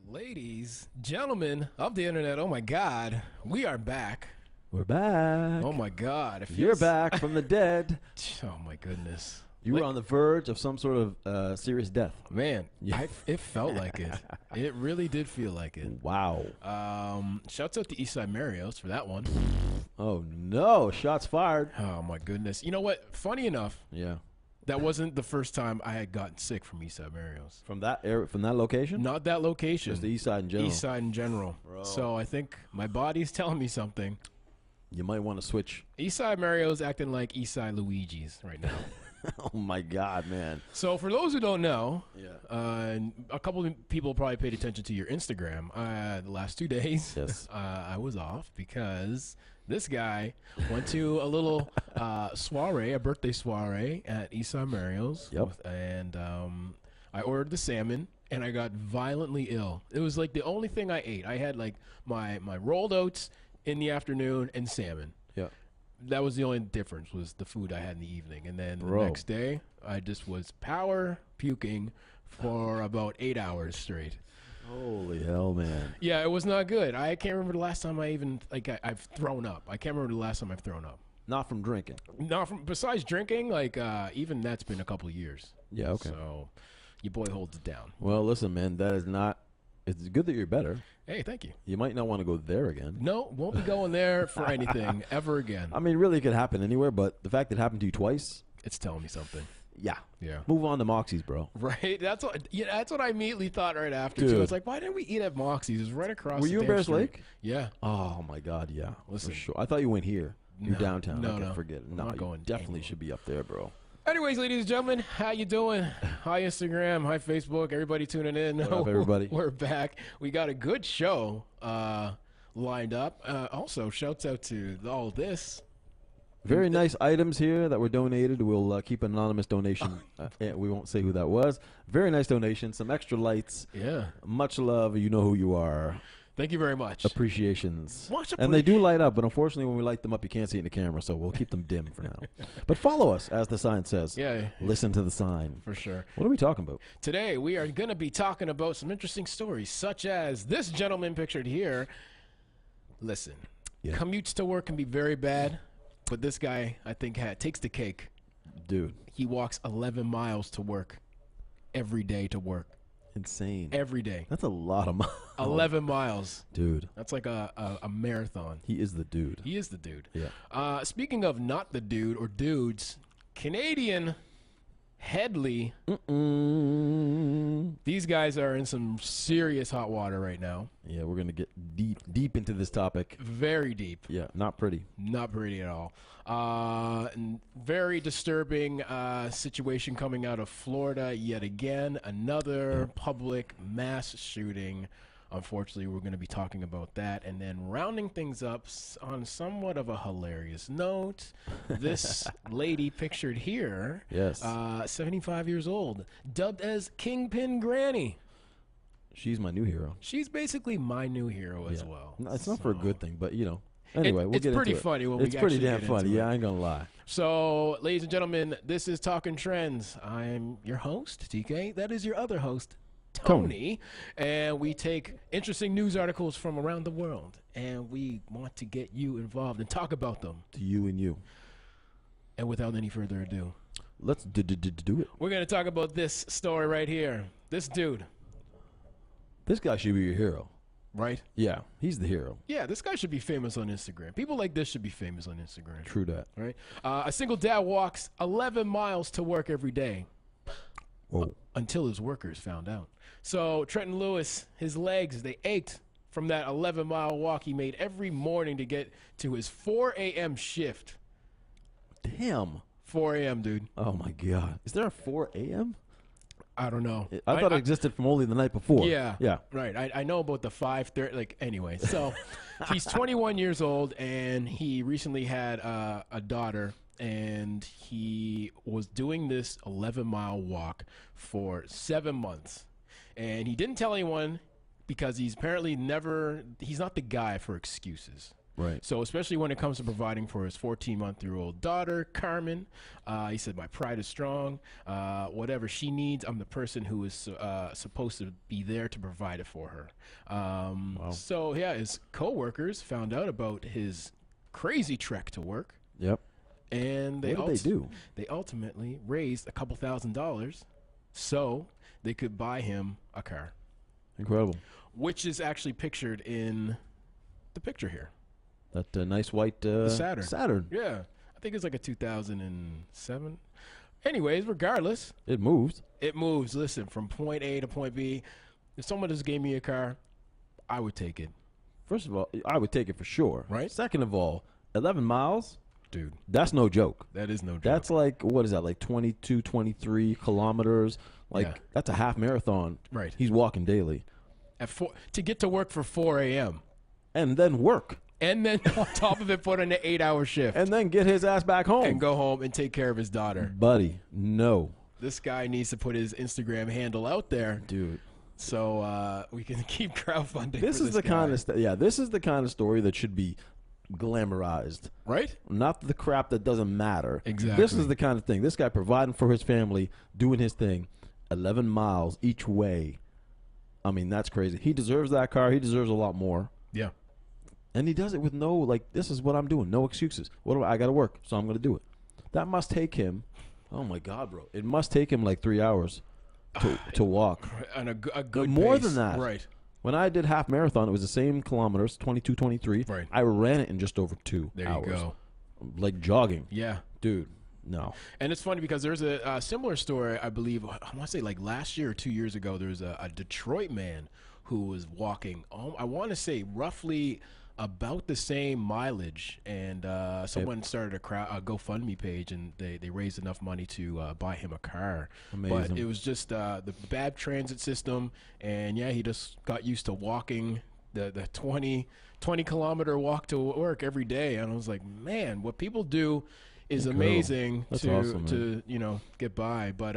Ladies, gentlemen of the internet, oh my God, we are back. We're back. Oh my God. You're back from the dead. Oh my goodness. You were on the verge of some sort of serious death. Man, Yeah. it felt like it. It really did feel like it. Wow. Shouts out to Eastside Marios for that one. Oh, no. Shots fired. Oh my goodness. You know what? Funny enough, Yeah. that wasn't the first time I had gotten sick from Eastside Marios. From that area, from that location? Not that location. Just the east side in general. East side in general. Bro. So I think my body's telling me something. You might want to switch. Eastside Mario's acting like Eastside Luigi's right now. Oh, my God, man. So for those who don't know, Yeah. and a couple of people probably paid attention to your Instagram. The last 2 days, Yes. I was off because this guy went to a little soiree, a birthday soiree at Eastside Mario's. Yep. And I ordered the salmon, and I got violently ill. It was like the only thing I ate. I had like my rolled oats in the afternoon and salmon. Yeah. That was the only difference, was the food I had in the evening. And then Bro. the next day, I just was power puking for about 8 hours straight. Holy hell, man. Yeah, it was not good. I can't remember the last time I've thrown up. I can't remember the last time I've thrown up. Not from drinking. Not from, besides drinking, even that's been a couple of years. Yeah, okay. So your boy holds it down. Well, listen, man, that is not. It's good that you're better. Hey, thank you. You might not want to go there again. No, won't be going there for anything ever again. I mean, really, it could happen anywhere, but the fact that it happened to you twice, It's telling me something. yeah. Yeah. Move on to Moxie's, bro. Right? That's what I immediately thought right after, too. Dude. It's like, why didn't we eat at Moxie's? It was right across Were the you in damn Bears street. Lake? Yeah. Oh, my God, yeah. Listen. For sure. I thought you went here. You're No, downtown. no, Okay, no. forget it. I'm No, not you going definitely anywhere. should be up there, bro. Anyways, ladies and gentlemen, how you doing? Hi, Instagram. Hi, Facebook. Everybody tuning in. What up, everybody? We're back. We got a good show lined up. Also, shouts out to all this. Very nice items here that were donated. We'll keep an anonymous donation. We won't say who that was. Very nice donation. Some extra lights. Yeah. Much love. You know who you are. Thank you very much. Appreciations. Much And they do light up, but unfortunately, when we light them up, you can't see it in the camera, so we'll keep them dim for now. But follow us, as the sign says. Yeah, Listen to the sign. for sure. What are we talking about? Today, we are going to be talking about some interesting stories, such as this gentleman pictured here. Listen, Yeah. commutes to work can be very bad, but this guy, I think, takes the cake. Dude, He walks 11 miles to work every day to work. insane. Every day. That's a lot of miles. 11 miles. Dude, That's like a marathon. he is the dude. He is the dude. Yeah. Speaking of not the dude or dudes, Canadian Hedley. These guys are in some serious hot water right now. Yeah, we're going to get deep into this topic. Very deep. Yeah, not pretty. Not pretty at all. And very disturbing situation coming out of Florida yet again. Another public mass shooting. Unfortunately, we're going to be talking about that. And then rounding things up on somewhat of a hilarious note, this lady pictured here, Yes. 75 years old, dubbed as Kingpin Granny. She's my new hero. She's basically my new hero as Yeah. well. No, it's not for a So- good thing, but, you know. Anyway, we'll it's get into it. pretty funny when we It's pretty actually damn get funny. into Yeah, it. I ain't going to lie. So, ladies and gentlemen, this is Talking Trends. I'm your host, TK. That is your other host, Tony. And we take interesting news articles from around the world, and we want to get you involved and talk about them. To you and you. And without any further ado, Let's do it. we're going to talk about this story right here. This dude, This guy should be your hero. right? Yeah, he's the hero. Yeah, this guy should be famous on Instagram. People like this should be famous on Instagram. True that. Right? A single dad walks 11 miles to work every day. Whoa. Until his workers found out. So Trenton Lewis, his legs, they ached from that 11-mile walk he made every morning to get to his 4 a.m. shift. Damn. 4 a.m., dude. Oh, my God. Is there a 4 a.m.? I don't know. I thought it existed from only the night before. Yeah. Yeah. Right. I know about the 5:30. Like, anyway. So he's 21 years old, and he recently had a daughter, and he was doing this 11-mile walk for 7 months. And he didn't tell anyone because he's apparently he's not the guy for excuses. Right. So especially when it comes to providing for his 14-month-old daughter, Carmen, he said, my pride is strong. Whatever she needs, I'm the person who is supposed to be there to provide it for her. So, yeah, his coworkers found out about his crazy trek to work. Yep. And What did they do? They ultimately raised a couple $1,000s so they could buy him a car. Incredible. Which is actually pictured in the picture here. That nice white Saturn. Saturn. Yeah. I think it's like a 2007. Anyways, regardless. It moves. It moves. Listen, from point A to point B. If someone just gave me a car, I would take it. First of all, I would take it for sure. Right. Second of all, 11 miles. Dude. That's no joke. That is no joke. That's like, what is that, like 22, 23 kilometers? Like, that's a half marathon. Right. He's walking daily. To get to work for 4 a.m. And then work. And then on top of it, put in an 8-hour shift. And then get his ass back home. And go home and take care of his daughter. Buddy, no. This guy needs to put his Instagram handle out there. Dude. So we can keep crowdfunding. This is the kind of this is the kind of story that should be glamorized, right? Not the crap that doesn't matter. Exactly. This is the kind of thing. This guy providing for his family, doing his thing, 11 miles each way. I mean, that's crazy. He deserves that car. He deserves a lot more. Yeah. And he does it with no, like, this is what I'm doing. No excuses. I got to work, so I'm going to do it. That must take him, oh my God, bro. It must take him like 3 hours to walk. On a good more pace. than that. Right. When I did half marathon, it was the same kilometers, 22, 23. Right. I ran it in just over 2 there hours. There you go. Like jogging. Yeah. Dude, no. And it's funny because there's a similar story, I believe, I want to say like last year or 2 years ago, there was a Detroit man who was walking, I want to say roughly about the same mileage, and someone started a GoFundMe page, and they raised enough money to buy him a car. Amazing. But it was just the bad transit system, and yeah, he just got used to walking the 20-kilometer walk to work every day, and I was like, man, what people do is amazing to get by. But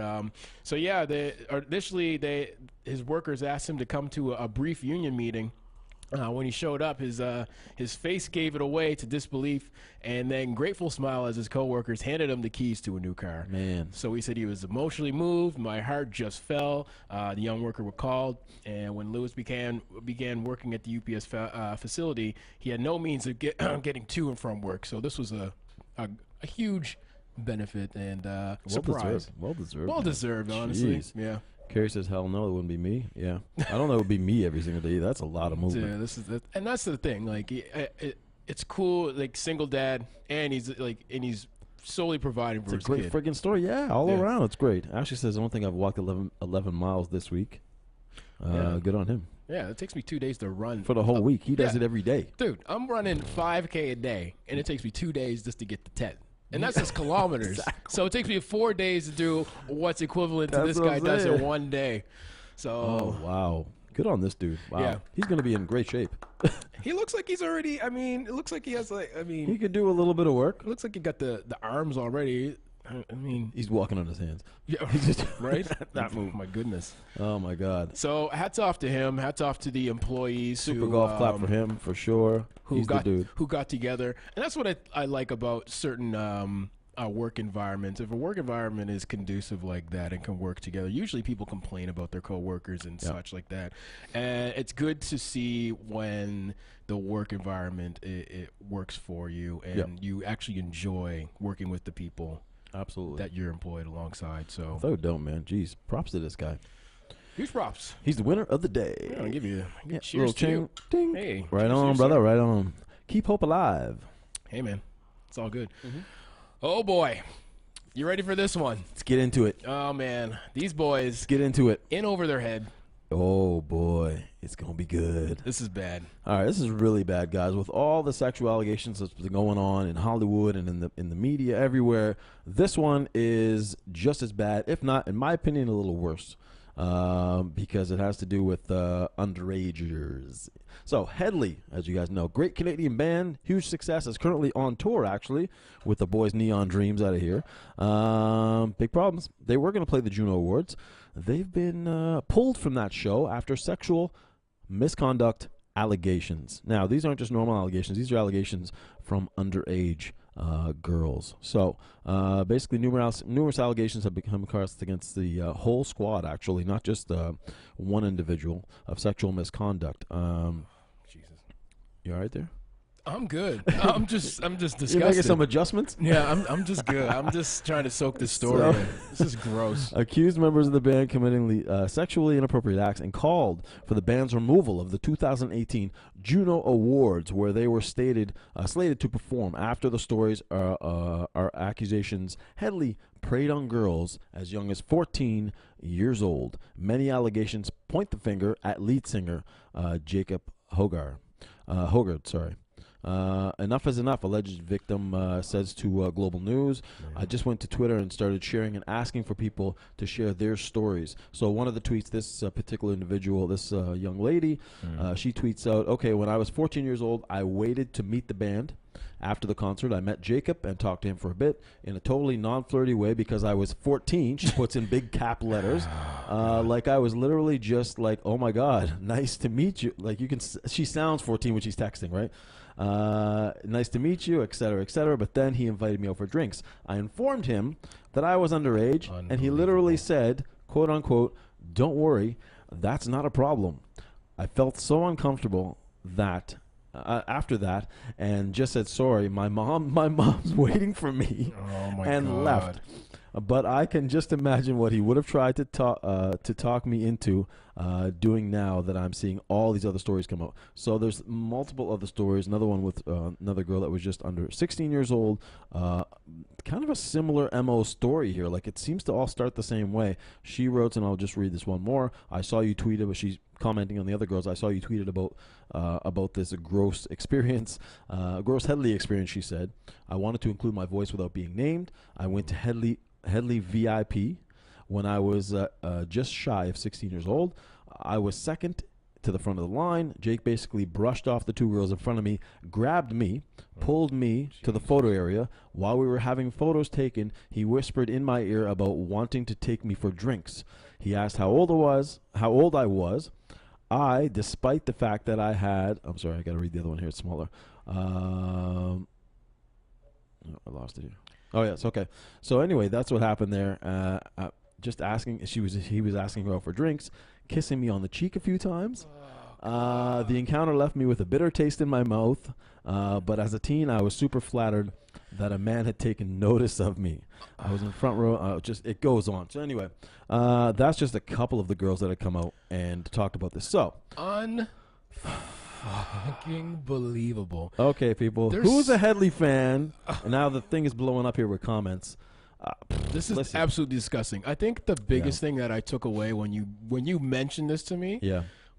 so yeah, initially his workers asked him to come to a brief union meeting. When he showed up, his face gave it away to disbelief, and then grateful smile as his coworkers handed him the keys to a new car. Man. So he said he was emotionally moved. My heart just fell. The young worker recalled, and when Lewis began working at the UPS facility, he had no means of getting to and from work. So this was a huge benefit and surprise. Well deserved. Well deserved, honestly. Jeez. Yeah. Carrie says, "Hell no, it wouldn't be me." Yeah, I don't know. It would be me every single day. That's a lot of movement. Yeah, and that's the thing. Like, it's cool. Like, single dad, and he's solely providing for his kid. It's a great friggin' story. Yeah, all around, it's great. Ashley says, "I don't think I've walked 11 miles this week." Good on him. Yeah, it takes me 2 days to run for the whole week. He does it every day. Dude, I'm running 5K a day, and it takes me 2 days just to get to 10. And that's just kilometers. Exactly. So it takes me 4 days to do what's equivalent to this guy does in 1 day. So. Oh, wow. Good on this dude. Wow. Yeah. He's going to be in great shape. He looks like he's already, it looks like he has he could do a little bit of work. It looks like he got the arms already. He's walking on his hands. Yeah, he's just right. That move, my goodness. Oh my God. So hats off to him. Hats off to the employees. Super golf clap for him for sure. He's the dude who got together, and that's what I like about certain work environments. If a work environment is conducive like that and can work together, usually people complain about their coworkers and such like that. And it's good to see when the work environment it works for you and you actually enjoy working with the people. Absolutely. That you're employed alongside. So so don't, man. Jeez, props to this guy. Huge props. He's the winner of the day. I'll give you cheers to you. Ding. Hey, right on, brother. Right on. Keep hope alive. Hey, man. It's all good. Oh, boy. You ready for this one? Let's get into it. Oh, man. These boys. Let's get into it. In over their head. Oh, boy. It's going to be good. This is bad. All right. This is really bad, guys. With all the sexual allegations that's been going on in Hollywood and in the media everywhere, this one is just as bad, if not, in my opinion, a little worse. Because it has to do with underagers. So Hedley, as you guys know, great Canadian band, huge success, is currently on tour actually with the boys Neon Dreams out of here. Big problems. They were going to play the Juno Awards. They've been pulled from that show after sexual misconduct allegations. Now, these aren't just normal allegations. These are allegations from underage girls. So, basically, numerous allegations have become cast against the whole squad, actually, not just one individual, of sexual misconduct. Jesus. You all right there? I'm good. I'm just disgusted. You making some adjustments? Yeah, I'm just good. I'm just trying to soak this story in. This is gross. Accused members of the band committing sexually inappropriate acts and called for the band's removal of the 2018 Juno Awards, where they were slated to perform. After the stories are accusations, Hedley preyed on girls as young as 14 years old. Many allegations point the finger at lead singer Jacob Hogard. Enough is enough, alleged victim says to Global News. I just went to Twitter and started sharing and asking for people to share their stories. So one of the tweets, this particular individual, this young lady, she tweets out, okay, when I was 14 years old, I waited to meet the band. After the concert, I met Jacob and talked to him for a bit in a totally non-flirty way because I was 14. She puts in big cap letters. Like I was literally just like, oh my God, nice to meet you. Like she sounds 14 when she's texting, right? Nice to meet you, et cetera, but then he invited me over for drinks. I informed him that I was underage, and he literally said, quote unquote, don't worry, that's not a problem. I felt so uncomfortable that after that, and just said sorry. My mom's waiting for me, and left. But I can just imagine what he would have tried to talk me into doing now that I'm seeing all these other stories come out. So there's multiple other stories. Another one with another girl that was just under 16 years old. Kind of a similar MO story here. Like it seems to all start the same way. She wrote, and I'll just read this one more. I saw you tweet about. She's commenting on the other girls. I saw you tweeted about this gross experience, gross Hedley experience. She said, I wanted to include my voice without being named. I went to Hedley VIP when I was just shy of 16 years old. I was second to the front of the line. Jake basically brushed off the two girls in front of me, grabbed me, pulled me to the photo area. While we were having photos taken, he whispered in my ear about wanting to take me for drinks. He asked how old I was. I, despite the fact that I had, I'm sorry, I got to read the other one here. It's smaller. I lost it here. Oh yes, okay. So anyway, that's what happened there. Just asking, he was asking her out for drinks, kissing me on the cheek a few times. The encounter left me with a bitter taste in my mouth. But as a teen, I was super flattered that a man had taken notice of me. I was in front row. It goes on. So anyway, that's just a couple of the girls that had come out and talked about this. So fucking believable. Okay, people. Who's a Hedley fan? And now the thing is blowing up here with comments. This is absolutely disgusting. I think the biggest thing that I took away when you mentioned this to me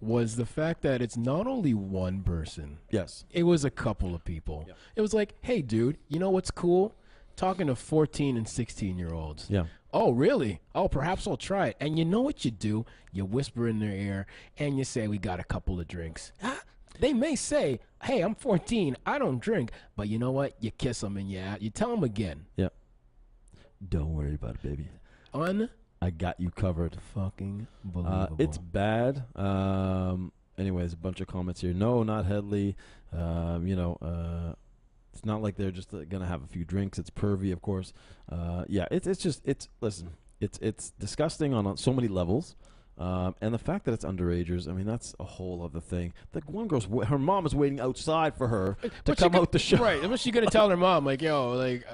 was the fact that it's not only one person. Yes. It was a couple of people. Yeah. It was like, hey, dude, you know what's cool? Talking to 14 and 16-year-olds. Yeah. Oh, really? Oh, perhaps I'll try it. And you know what you do? You whisper in their ear, and you say, we got a couple of drinks. They may say, hey, I'm 14. I don't drink. But you know what? You kiss them, and you tell them again. Yeah. Don't worry about it, baby. I got you covered. Fucking believable. It's bad. Anyways, a bunch of comments here. No, not Hedley. It's not like they're just gonna have a few drinks. It's pervy, of course. It's disgusting on so many levels. And the fact that it's underagers, I mean, that's a whole other thing. The one girl's, her mom is waiting outside for her to come out the show. Right. What's she gonna tell her mom? Like, yo, like,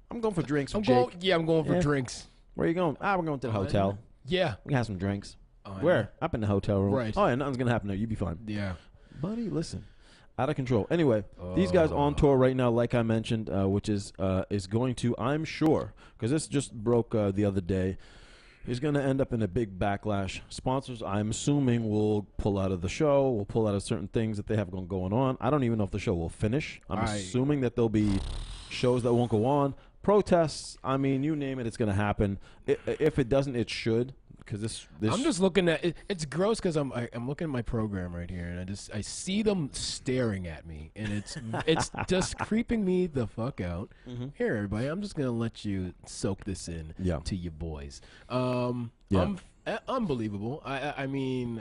I'm going for drinks with Jake. I'm going for drinks. Where are you going? We're going to the hotel. Yeah. We can have some drinks. Where? Up in the hotel room. Right. Oh, yeah, nothing's going to happen there. You be fine. Yeah. Buddy, listen. Out of control. Anyway, these guys on tour right now, like I mentioned, which is going to, I'm sure, because this just broke the other day, is going to end up in a big backlash. Sponsors, I'm assuming, will pull out of the show, will pull out of certain things that they have going on. I don't even know if the show will finish. I'm assuming that there'll be shows that won't go on. Protests, I mean, you name it, it's going to happen. If it doesn't, it should. Because this I'm just looking at it. It's gross because I'm looking at my program right here, and I see them staring at me, and it's just creeping me the fuck out. Mm-hmm. Here, everybody, I'm just gonna let you soak this in to you boys. Unbelievable. I mean,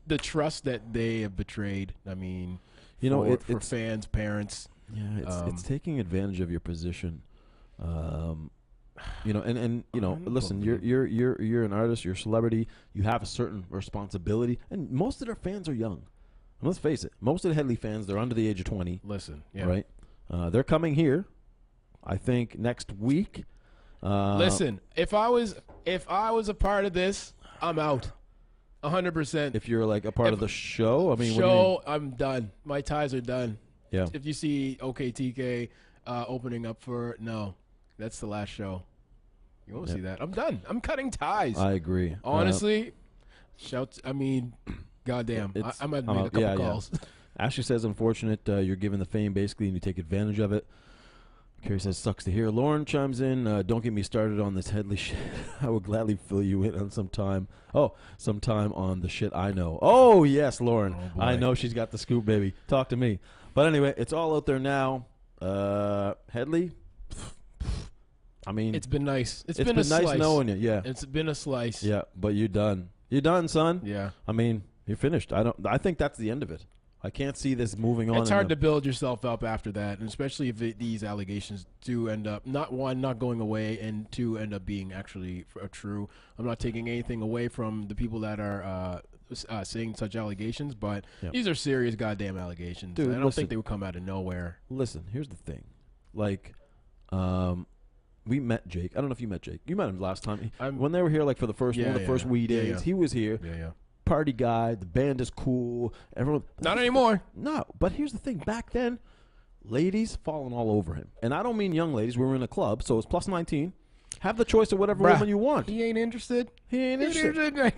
the trust that they have betrayed. I mean, for fans, parents. Yeah, it's taking advantage of your position. Listen, you're an artist, you're a celebrity, you have a certain responsibility, and most of their fans are young. And let's face it, most of the Hedley fans, they're under the age of 20. Listen, yeah. Right? They're coming here, I think, next week. Listen, if I was a part of this, I'm out. 100%. If you're like a part of the show, I mean, I'm done. My ties are done. Yeah. If you see OKTK opening up for that's the last show. You won't see that. I'm done. I'm cutting ties. I agree. Honestly, goddamn. I might make a couple calls. Yeah. Ashley says, unfortunate, you're given the fame basically and you take advantage of it. Carrie says, sucks to hear. Lauren chimes in, don't get me started on this Hedley shit. I will gladly fill you in on sometime on the shit I know. Oh, yes, Lauren. Oh, I know she's got the scoop, baby. Talk to me. But anyway, it's all out there now. Hedley, I mean, it's been nice. It's been nice slice. knowing you. Yeah, it's been a slice. Yeah, but you're done. You're done, son. Yeah. I mean, you're finished. I think that's the end of it. I can't see this moving on. It's hard to build yourself up after that, and especially if these allegations do end up not going away, and two, end up being actually true. I'm not taking anything away from the people that are saying such allegations, but these are serious goddamn allegations. Dude, I don't think they would come out of nowhere. Listen, here's the thing. Like, we met Jake. I don't know if you met Jake. You met him last time. When they were here, like, for the first one of the first Weekdays, he was here. Yeah. Party guy. The band is cool. Everyone. Not anymore. No, but here's the thing. Back then, ladies falling all over him. And I don't mean young ladies. We were in a club, so it's plus 19. Have the choice of whatever woman you want. He ain't interested. He ain't interested.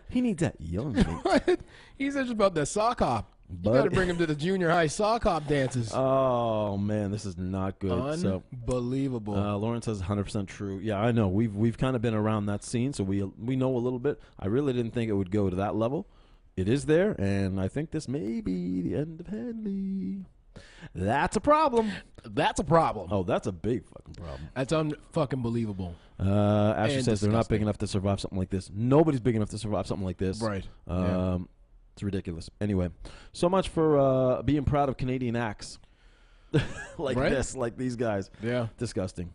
He needs that young lady. He's just about that sock hop. You got to bring him to the junior high sock hop dances. Oh man, this is not good. Unbelievable. Lauren says 100% true. Yeah, I know. We've kind of been around that scene, so we know a little bit. I really didn't think it would go to that level. It is there, and I think this may be the end of Hedley. That's a problem. That's a problem. Oh, that's a big fucking problem. That's unfucking believable. Ashley says they're not big enough to survive something like this. Nobody's big enough to survive something like this. Right. It's ridiculous. Anyway, so much for being proud of Canadian acts like these guys. Yeah. Disgusting.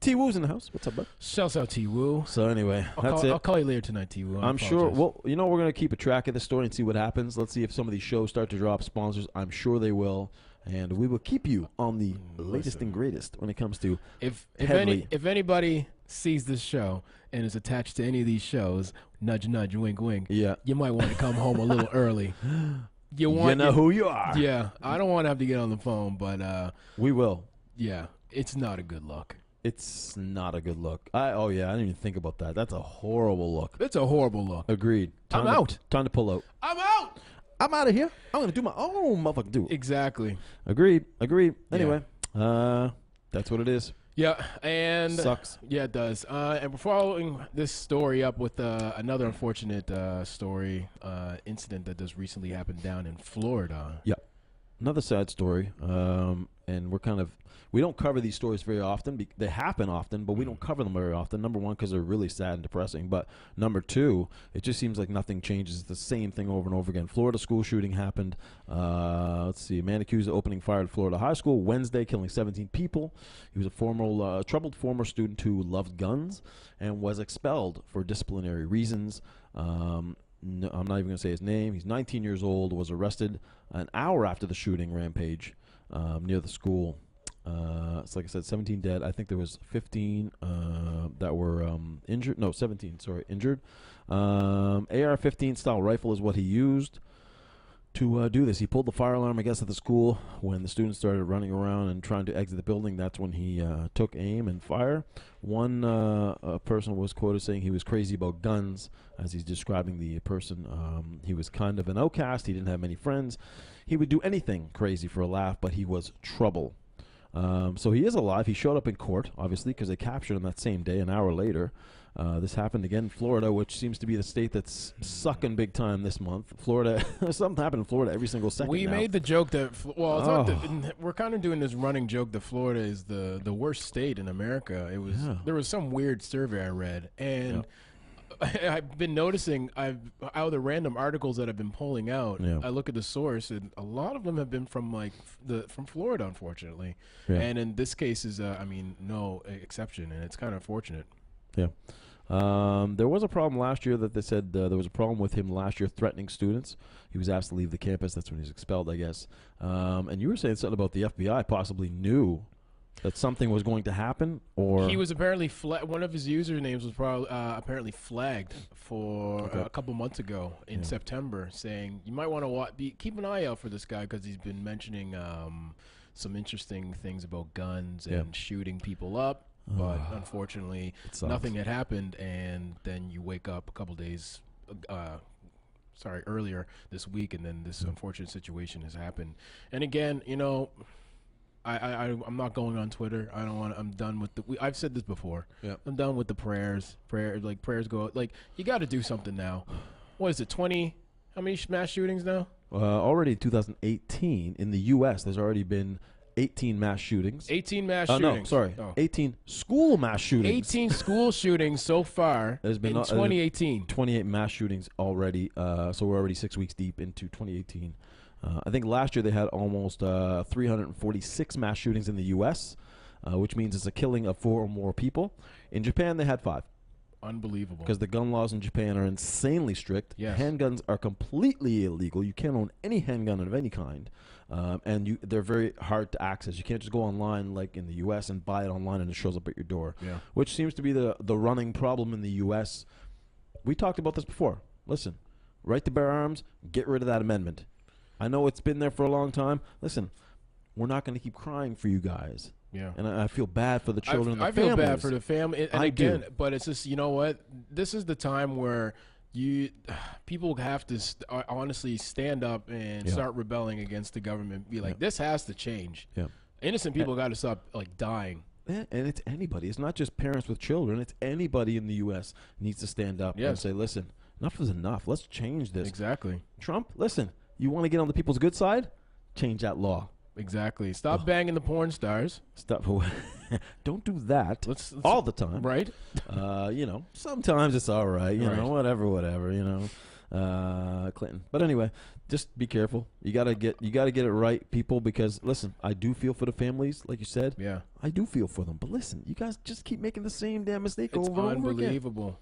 T-Woo's in the house. What's up, bud? Shouts out T-Woo. So anyway, that's it. I'll call you later tonight, T-Woo. I'm sure. Well, we're going to keep a track of the story and see what happens. Let's see if some of these shows start to drop sponsors. I'm sure they will. And we will keep you on the latest and greatest when it comes to if anybody sees this show and is attached to any of these shows, nudge, nudge, wink, wink. Yeah. You might want to come home a little early. You know who you are. Yeah. I don't want to have to get on the phone, but we will. Yeah. It's not a good look. It's not a good look. I didn't even think about that. That's a horrible look. It's a horrible look. Agreed. I'm out. Time to pull out. I'm out. I'm out of here. I'm going to do my own motherfucking do. Exactly. Agreed. Anyway, that's what it is. Yeah, and sucks. Yeah, it does. And we're following this story up with another unfortunate incident that just recently happened down in Florida. Yeah, another sad story. And we don't cover these stories very often. They happen often, but we don't cover them very often. Number one, because they're really sad and depressing. But number two, it just seems like nothing changes. It's the same thing over and over again. Florida school shooting happened. Let's see. A man accused of opening fire at Florida high school Wednesday, killing 17 people. He was a troubled former student who loved guns and was expelled for disciplinary reasons. No, I'm not even going to say his name. He's 19 years old, was arrested an hour after the shooting rampage near the school. It's like I said, 17 dead. I think there was 15 that were injured. No, 17, sorry, injured. AR-15 style rifle is what he used to do this. He pulled the fire alarm, I guess, at the school when the students started running around and trying to exit the building. That's when he took aim and fire. One person was quoted saying he was crazy about guns, as he's describing the person. He was kind of an outcast. He didn't have many friends. He would do anything crazy for a laugh, but he was trouble. So he is alive. He showed up in court, obviously, because they captured him that same day, an hour later. This happened again in Florida, which seems to be the state that's sucking big time this month. Florida, something happened in Florida every single second. We made the joke that, we're kind of doing this running joke that Florida is the worst state in America. There was some weird survey I read, and I've been noticing out of the random articles that I've been pulling out, Yeah. I look at the source, and a lot of them have been from from Florida, unfortunately. Yeah. And in this case is no exception, and it's kind of unfortunate. Yeah. There was a problem last year that they said there was a problem with him last year threatening students. He was asked to leave the campus. That's when he was expelled, I guess. And you were saying something about the FBI possibly knew that something was going to happen, or He was apparently one of his usernames was probably apparently flagged for a couple months ago in September, saying you might want to keep an eye out for this guy because he's been mentioning some interesting things about guns and shooting people up. But unfortunately, nothing had happened, and then you wake up a couple days, earlier this week, and then this unfortunate situation has happened. And again, I'm not going on Twitter. I don't want. I'm done with I've said this before. Yeah. I'm done with the prayers. Prayers go. You got to do something now. What is it? 20? How many mass shootings now? already in 2018 in the U.S. there's already been 18 mass shootings. 18 mass shootings. No, sorry. 18 school mass shootings. 18 school shootings so far There's been in 2018. 28 mass shootings already. So we're already 6 weeks deep into 2018. I think last year they had almost 346 mass shootings in the U.S., which means it's a killing of 4 or more people. In Japan, they had 5. Unbelievable. Because the gun laws in Japan are insanely strict. Yes. Handguns are completely illegal. You can't own any handgun of any kind. And they're very hard to access. You can't just go online like in the U.S. and buy it online and it shows up at your door. Yeah. Which seems to be the running problem in the U.S. We talked about this before. Listen, right to bear arms, get rid of that amendment. I know it's been there for a long time. Listen, we're not going to keep crying for you guys. Yeah. And I feel bad for the children and the I feel families. bad for the family. And I again, do. but it's just, you know what? This is the time where people have to honestly stand up and start rebelling against the government. Be like, this has to change. Yeah. Innocent people got to stop dying. Yeah, and it's anybody. It's not just parents with children. It's anybody in the U.S. needs to stand up and say, listen, enough is enough. Let's change this. Exactly. Trump, listen, you want to get on the people's good side? Change that law. Exactly. Stop banging the porn stars. Stop. Don't do that Let's all the time. Right? Sometimes it's all right. You Right. know, whatever. Clinton. But anyway, just be careful. You gotta get it right, people. Because listen, I do feel for the families, like you said. Yeah. I do feel for them. But listen, you guys just keep making the same damn mistake It's over and over again. unbelievable.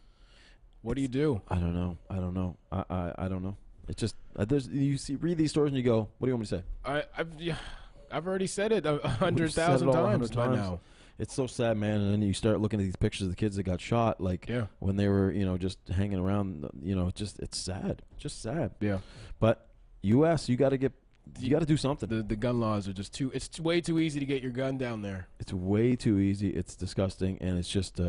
What do you do? I don't know. I don't know. It's just read these stories and you go, what do you want me to say? I've already said it 100,000 We've said it all times 100 by times. now. It's so sad, man. And then you start looking at these pictures of the kids that got shot, when they were, just hanging around. It's sad. Just sad. Yeah. But U.S., you got to do something. The gun laws are just it's way too easy to get your gun down there. It's way too easy. It's disgusting, and it's just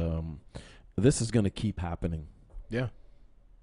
this is going to keep happening. Yeah.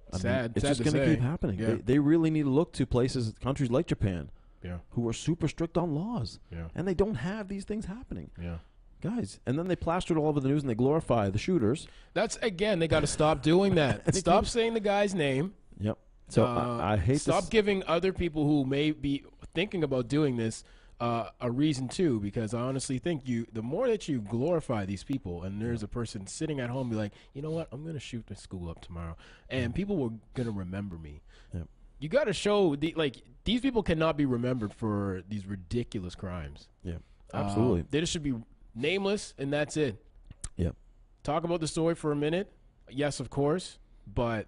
It's sad just to going to say. keep happening. Yeah. They really need to look to countries like Japan, Yeah. who are super strict on laws, Yeah. and they don't have these things happening. Yeah. Guys, and then they plaster it all over the news and they glorify the shooters. That's again, they got to stop doing that. Stop saying the guy's name. Yep. So I hate Stop giving other people who may be thinking about doing this a reason too, because I honestly think the more that you glorify these people, and there's a person sitting at home be like, you know what, I'm gonna shoot the school up tomorrow, and people were gonna remember me. Yep. You got to show these people cannot be remembered for these ridiculous crimes. Yeah, absolutely. They just should be nameless, and that's it. Yep. Talk about the story for a minute. Yes, of course, but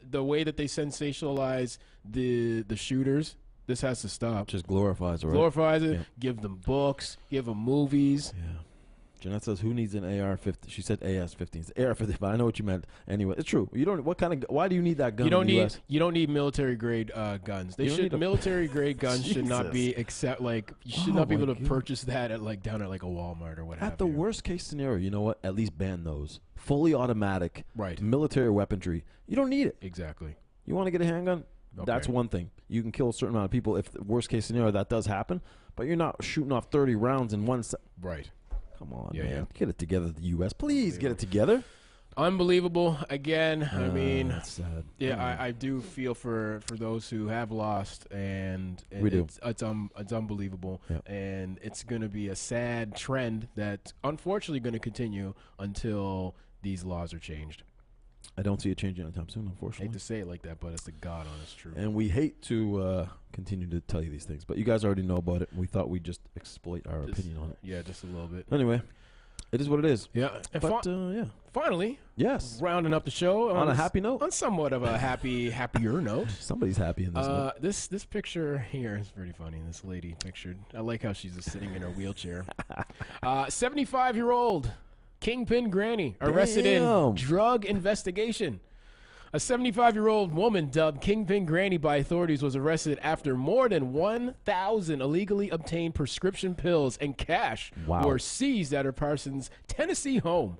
the way that they sensationalize the shooters, this has to stop. Just glorifies it, right? Glorifies it. Yeah. Give them books. Give them movies. Yeah. Jeanette says, "Who needs an AR-15?" She said AS-15. It's AR-15, but I know what you meant. Anyway, it's true. You don't. Why do you need that gun? You don't need military grade guns. Military grade guns should not be you should not be able to purchase that at down at a Walmart or whatever. At the worst case scenario, you know what? At least ban those fully automatic, military weaponry. You don't need it. Exactly. You want to get a handgun? Okay. That's one thing. You can kill a certain amount of people if the worst case scenario that does happen, but you're not shooting off 30 rounds in one set. Right. Come on, Yeah, man. yeah. Get it together, the U.S. Please get it together. Unbelievable. Again, I mean, that's sad. yeah, I do feel for those who have lost, and We do. It's unbelievable, Yeah. and it's going to be a sad trend that's unfortunately going to continue until these laws are changed. I don't see it changing anytime soon, I unfortunately. hate to say it like that, but it's the God honest truth. And we hate to continue to tell you these things, but you guys already know about it. We thought we'd just exploit our opinion on it. Yeah, just a little bit. Anyway, it is what it is. Yeah. And Yeah. finally, Yes. rounding up the show On a happy note. on somewhat of a happier note. Somebody's happy in this note. This picture here is pretty funny. This lady pictured. I like how she's just sitting in her wheelchair. 75-year-old Kingpin Granny arrested in drug investigation. A 75-year-old woman dubbed Kingpin Granny by authorities was arrested after more than 1,000 illegally obtained prescription pills and cash were seized at her Parsons, Tennessee home.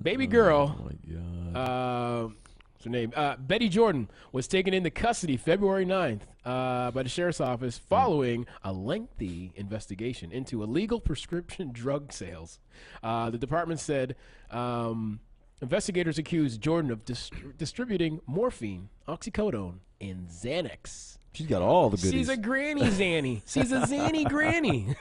Baby girl, Oh my God. what's her name? Betty Jordan was taken into custody February 9th by the sheriff's office following a lengthy investigation into illegal prescription drug sales. The department said investigators accused Jordan of distributing morphine, oxycodone, and Xanax. She's got all the goodies. She's a granny Zanny. She's a Zanny granny.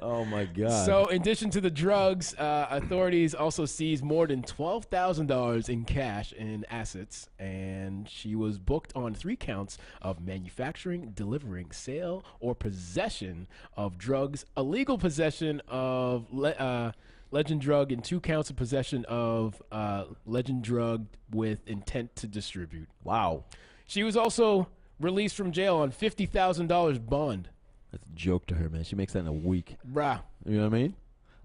Oh my God. So, in addition to the drugs, authorities also seized more than $12,000 in cash and assets, and she was booked on 3 counts of manufacturing, delivering, sale, or possession of drugs, illegal possession of legend drug, and 2 counts of possession of legend drug with intent to distribute. Wow. She was also released from jail on $50,000 bond. That's a joke to her, man. She makes that in a week. Bruh. You know what I mean?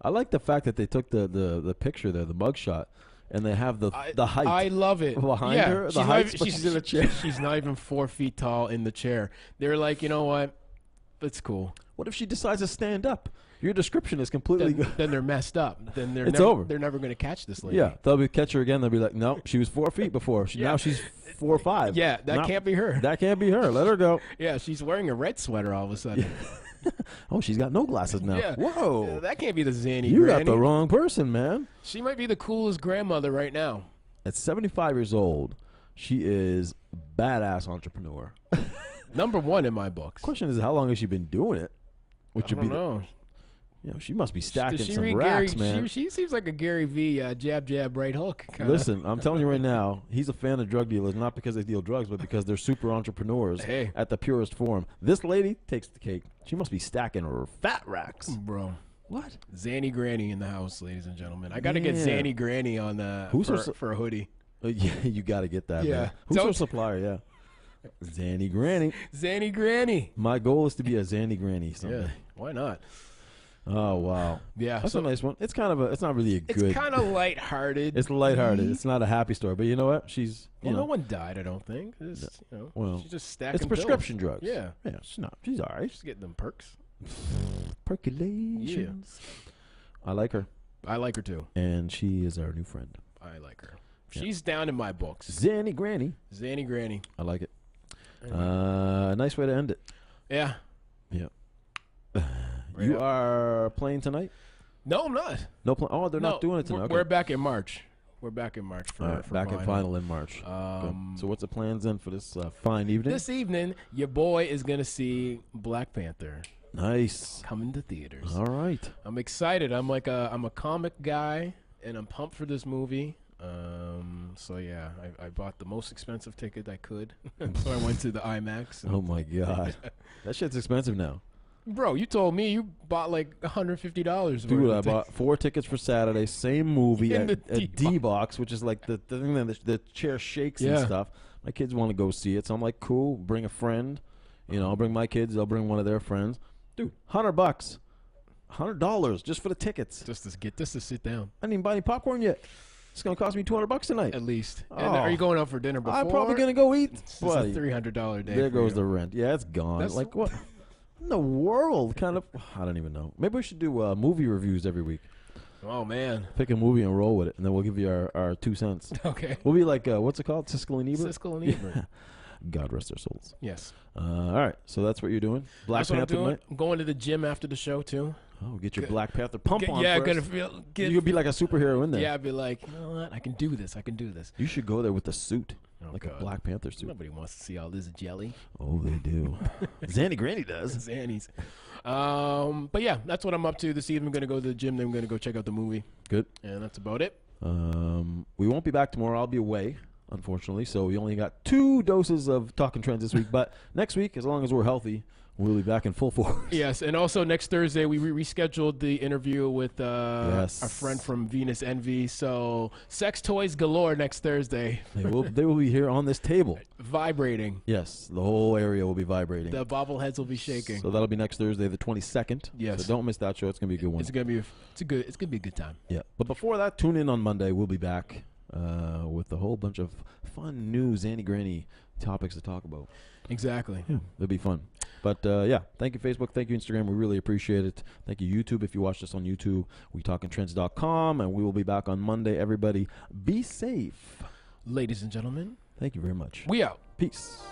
I like the fact that they took the picture there, the mugshot, and they have the height. I love it. Behind her, the height, but she's in a chair. She's not even 4 feet tall in the chair. They're like, you know what? It's cool. What if she decides to stand up? Your description is completely good. Then they're messed up. Then It's over. They're never going to catch this lady. Yeah, they'll catch her again. They'll be like, no, she was 4 feet before. Now she's 4 or 5. Yeah, that can't be her. That can't be her. Let her go. Yeah, she's wearing a red sweater all of a sudden. Oh, she's got no glasses now. Yeah. Whoa. That can't be the Zanny You granny. got the wrong person, man. She might be the coolest grandmother right now. At 75 years old, she is a badass entrepreneur. Number 1 in my books. Question is, how long has she been doing it? I don't know. You know, she must be stacking Does she some read racks, Gary, man. She seems like a Gary V. Jab, jab, right hook. Kinda. Listen, I'm telling you right now, he's a fan of drug dealers, not because they deal drugs, but because they're super entrepreneurs at the purest form. This lady takes the cake. She must be stacking her fat racks. Bro. What? Zanny Granny in the house, ladies and gentlemen. I got to get Zanny Granny on for a hoodie. Yeah, you got to get that, Yeah. man. Who's her supplier? Yeah. Zanny Granny. Zanny Granny. My goal is to be a Zanny Granny someday. Yeah, why not? Oh, wow. Yeah. That's a nice one. It's kind of it's not really a good. It's kind of lighthearted. It's lighthearted. It's not a happy story, but you know what? She's no one died, I don't think. She's just stacking It's prescription pills. drugs. Yeah. Yeah, she's not. She's all right. She's getting them perks. Percolations. Yeah. I like her. I like her too. And she is our new friend. I like her. She's down in my books. Zanny Granny. Zanny Granny. I like it. Nice way to end it. Yeah. Yeah. You are playing tonight? No, I'm not. No plan. Oh, they're not doing it tonight. We're back in March. We're back in March for back final. in final in March. So what's the plans then for this fine evening? This evening, your boy is gonna see Black Panther. Nice. Coming to theaters. All right. I'm excited. I'm a comic guy, and I'm pumped for this movie. So yeah, I bought the most expensive ticket I could. So I went to the IMAX. Oh my God, that shit's expensive now. Bro, you told me you bought like $150. Dude, I bought 4 tickets for Saturday, same movie at D-Box, which is like the thing that the chair shakes and stuff. My kids want to go see it, so I'm like, cool, bring a friend. You know, I'll bring my kids, I'll bring one of their friends. Dude, $100. $100 just for the tickets. Just to sit down. I didn't even buy any popcorn yet. It's going to cost me $200 tonight. At least. Oh. And are you going out for dinner before? I'm probably going to go eat. It's a $300 day. There goes the rent. Yeah, it's gone. That's like what in the world? Kind of. I don't even know. Maybe we should do movie reviews every week. Oh, man. Pick a movie and roll with it, and then we'll give you our 2 cents. Okay. We'll be like, what's it called? Siskel and Ebert? Siskel and Ebert. God rest their souls. Yes. All right. So that's what you're doing? Black Panther tonight? I'm going to the gym after the show, too. Oh, get your Black Panther pump on yeah, first. You'll be like a superhero in there. Yeah, I'd be like, you know what? I can do this. You should go there with a suit. Oh, like God. a Black Panther suit. Nobody wants to see all this jelly. Oh, they do. Zanny Granny does. Zannies. But yeah, that's what I'm up to this evening. I'm going to go to the gym, then I'm going to go check out the movie. Good. And that's about it. We won't be back tomorrow. I'll be away, unfortunately. So we only got 2 doses of Talking Trends this week. But next week, as long as we're healthy, we'll be back in full force. Yes, and also next Thursday we rescheduled the interview with our friend from Venus Envy. So sex toys galore next Thursday. They will be here on this table. Vibrating. Yes, the whole area will be vibrating. The bobbleheads will be shaking. So that'll be next Thursday, the 22nd. Yes. So don't miss that show. It's gonna be a good one. It's gonna be a good time. Yeah. But before that, tune in on Monday. We'll be back with a whole bunch of fun news, Annie Granny topics to talk about. Exactly. Yeah, it'll be fun. But yeah, thank you Facebook, thank you Instagram. We really appreciate it. Thank you YouTube if you watched us on YouTube. WeTalkingTrends.com, and we will be back on Monday. Everybody, be safe. Ladies and gentlemen, Thank you very much. we out. Peace.